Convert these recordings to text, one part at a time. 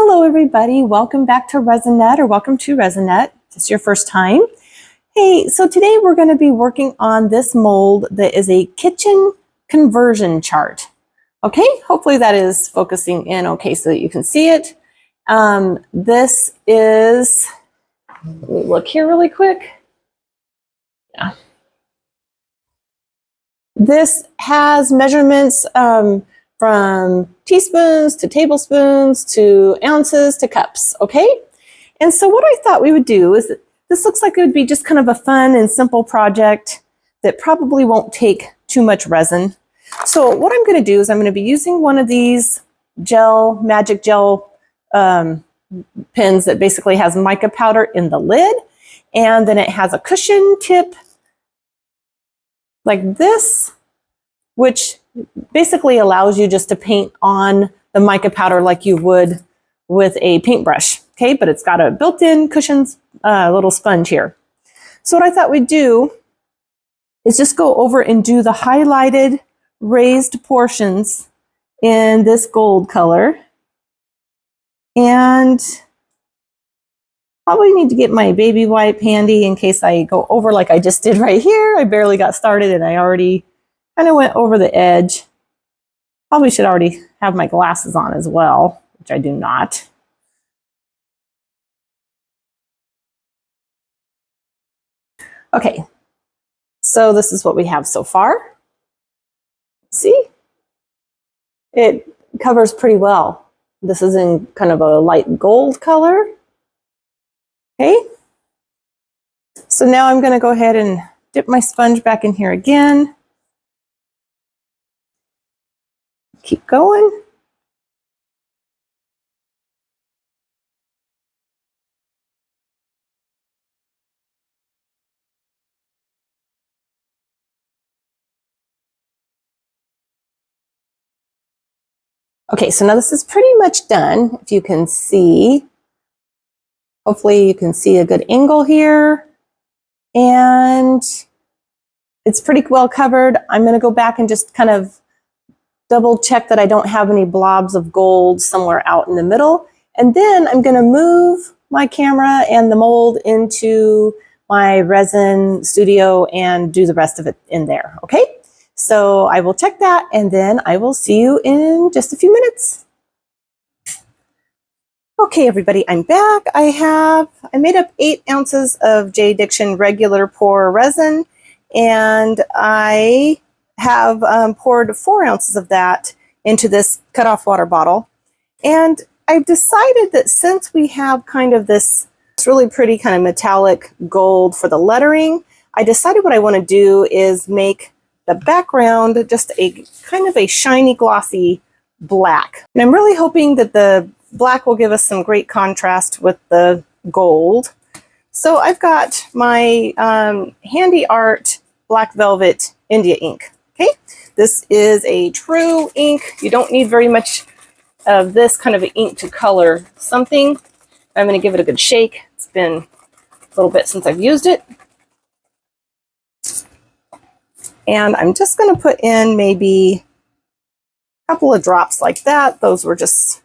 Hello everybody, welcome back to Resinnet, or welcome to Resinnet if it's your first time. Hey, so today we're going to be working on this mold that is a kitchen conversion chart. Okay, hopefully that is focusing in okay so that you can see it. This is, let me look here really quick. Yeah. This has measurements from teaspoons to tablespoons to ounces to cups, okay? And so what I thought we would do is, this looks like it would be just kind of a fun and simple project that probably won't take too much resin. So what I'm going to do is I'm going to be using one of these magic gel pens that basically has mica powder in the lid, and then it has a cushion tip like this, which basically allows you just to paint on the mica powder like you would with a paintbrush, okay? But it's got a built-in cushions, little sponge here. So what I thought we'd do is just go over and do the highlighted raised portions in this gold color. And probably need to get my baby wipe handy in case I go over like I just did right here. I barely got started and I already kind of went over the edge. Probably should already have my glasses on as well, which I do not. Okay, so this is what we have so far. See? It covers pretty well. This is in kind of a light gold color. Okay. So now I'm going to go ahead and dip my sponge back in here again. Keep going. Okay, so now this is pretty much done. If you can see, hopefully you can see a good angle here. And it's pretty well covered. I'm going to go back and just kind of double check that I don't have any blobs of gold somewhere out in the middle. And then I'm going to move my camera and the mold into my resin studio and do the rest of it in there, okay? So I will check that and then I will see you in just a few minutes. Okay, everybody, I'm back. I made up 8 ounces of J. Diction regular pour resin, and I have poured 4 ounces of that into this cut-off water bottle. And I've decided that since we have kind of this really pretty kind of metallic gold for the lettering, I decided what I want to do is make the background just a kind of a shiny, glossy black. And I'm really hoping that the black will give us some great contrast with the gold. So I've got my Handy Art Black Velvet India ink. Okay, this is a true ink. You don't need very much of this kind of ink to color something. I'm going to give it a good shake. It's been a little bit since I've used it. And I'm just going to put in maybe a couple of drops like that. Those were just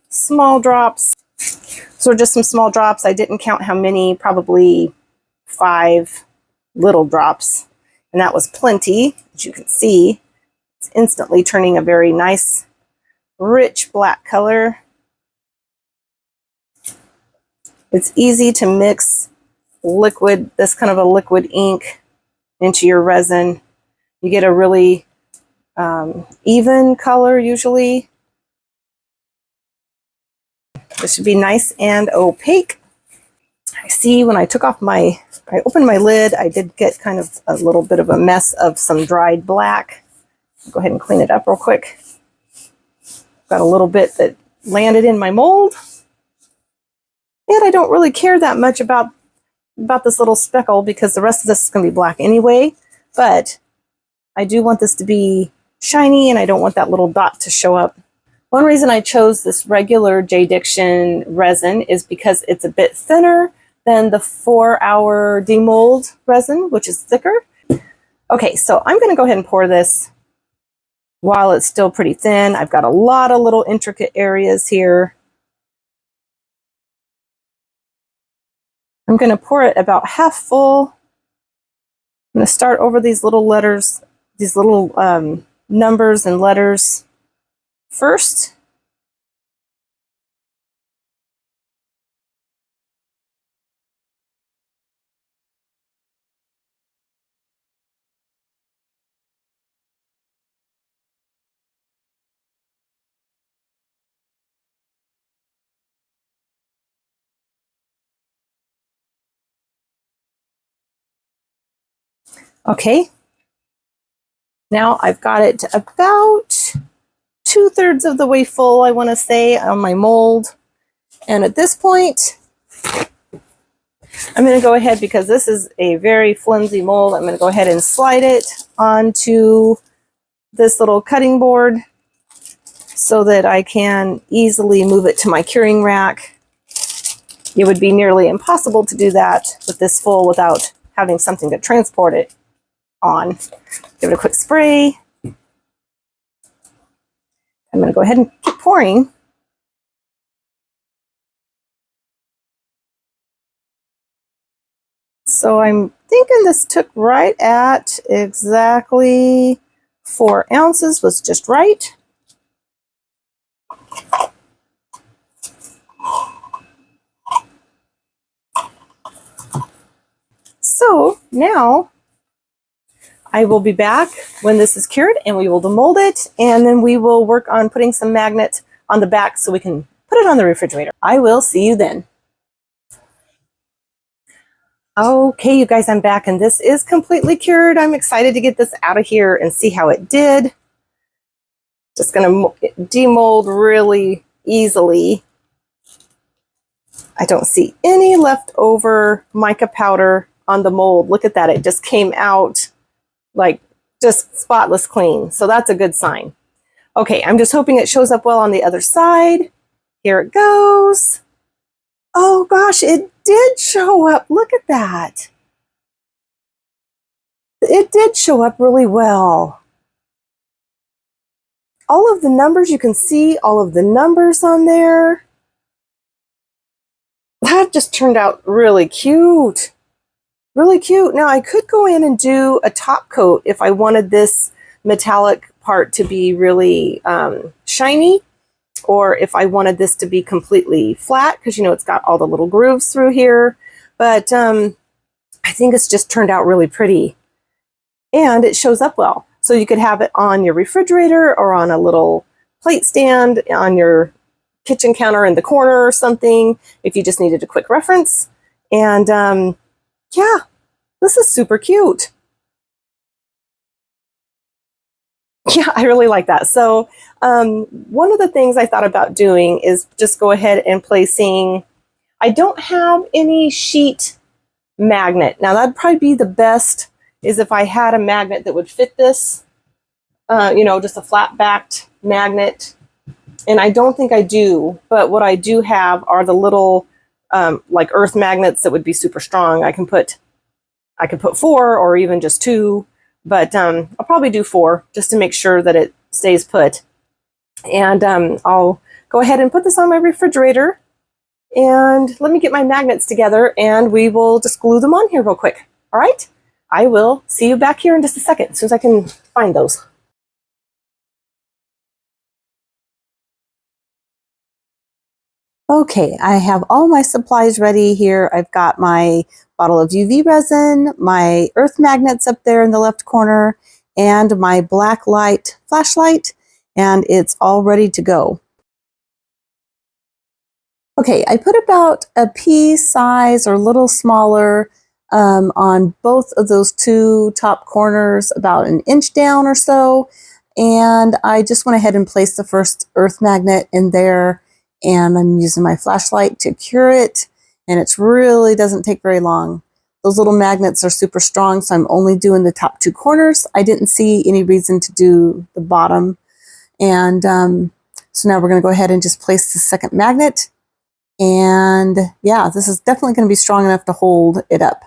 small drops. So just some small drops. I didn't count how many, probably 5 little drops. And that was plenty. As you can see, it's instantly turning a very nice, rich black color. It's easy to mix liquid, this kind of a liquid ink, into your resin. You get a really even color usually. This should be nice and opaque. I see when I opened my lid, I did get kind of a little bit of a mess of some dried black. I'll go ahead and clean it up real quick. Got a little bit that landed in my mold. And I don't really care that much about this little speckle because the rest of this is going to be black anyway. But I do want this to be shiny and I don't want that little dot to show up. One reason I chose this regular J. Diction resin is because it's a bit thinner than the 4-hour Demold resin, which is thicker. Okay, so I'm going to go ahead and pour this while it's still pretty thin. I've got a lot of little intricate areas here. I'm going to pour it about half full. I'm going to start over these little letters, these little numbers and letters first. Okay, now I've got it about 2/3 of the way full, I want to say, on my mold. And at this point, I'm going to go ahead, because this is a very flimsy mold, I'm going to go ahead and slide it onto this little cutting board so that I can easily move it to my curing rack. It would be nearly impossible to do that with this full without having something to transport it on. Give it a quick spray. I'm going to go ahead and keep pouring. So I'm thinking this took right at exactly 4 ounces, was just right. So now I will be back when this is cured, and we will demold it, and then we will work on putting some magnet on the back so we can put it on the refrigerator. I will see you then. Okay, you guys, I'm back, and this is completely cured. I'm excited to get this out of here and see how it did. Just going to demold really easily. I don't see any leftover mica powder on the mold. Look at that. It just came out like just spotless clean. So that's a good sign. Okay, I'm just hoping it shows up well on the other side. Here it goes. Oh gosh, it did show up. Look at that. It did show up really well. All of the numbers, you can see all of the numbers on there. That just turned out really cute. Really cute. Now I could go in and do a top coat if I wanted this metallic part to be really shiny, or if I wanted this to be completely flat, because you know it's got all the little grooves through here. But I think it's just turned out really pretty, and it shows up well. So you could have it on your refrigerator or on a little plate stand on your kitchen counter in the corner or something if you just needed a quick reference. And yeah, this is super cute. Yeah, I really like that. So one of the things I thought about doing is just go ahead and placing, I don't have any sheet magnet. Now that'd probably be the best, is if I had a magnet that would fit this, you know, just a flat backed magnet. And I don't think I do, but what I do have are the little like earth magnets that would be super strong. I could put 4 or even just 2, but I'll probably do 4 just to make sure that it stays put. And I'll go ahead and put this on my refrigerator, and let me get my magnets together, and we will just glue them on here real quick. All right, I will see you back here in just a second, as soon as I can find those. Okay, I have all my supplies ready here. I've got my bottle of UV resin, my earth magnets up there in the left corner, and my black light flashlight, and it's all ready to go. Okay, I put about a pea size or a little smaller on both of those 2 top corners, about an inch down or so, and I just went ahead and placed the first earth magnet in there, and I'm using my flashlight to cure it, and it really doesn't take very long. Those little magnets are super strong, so I'm only doing the top 2 corners. I didn't see any reason to do the bottom. And so now we're going to go ahead and just place the second magnet. And yeah, this is definitely going to be strong enough to hold it up.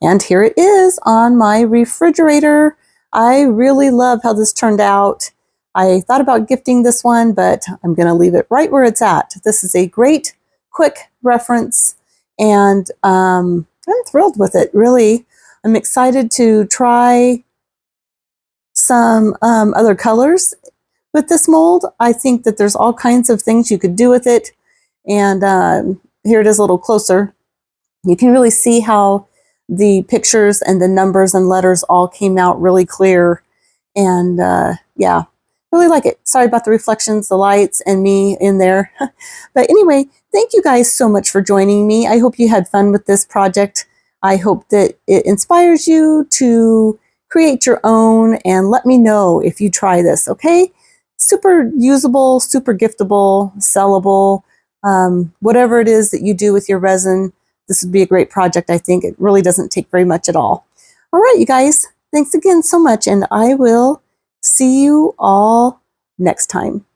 And here it is on my refrigerator. I really love how this turned out. I thought about gifting this one, but I'm going to leave it right where it's at. This is a great, quick reference, and I'm thrilled with it, really. I'm excited to try some other colors with this mold. I think that there's all kinds of things you could do with it. And here it is a little closer. You can really see how the pictures and the numbers and letters all came out really clear. And yeah, really like it. Sorry about the reflections, the lights, and me in there. But anyway, thank you guys so much for joining me. I hope you had fun with this project. I hope that it inspires you to create your own, and let me know if you try this, okay? Super usable, super giftable, sellable, whatever it is that you do with your resin, this would be a great project, I think. It really doesn't take very much at all. All right, you guys, thanks again so much, and I will see you all next time.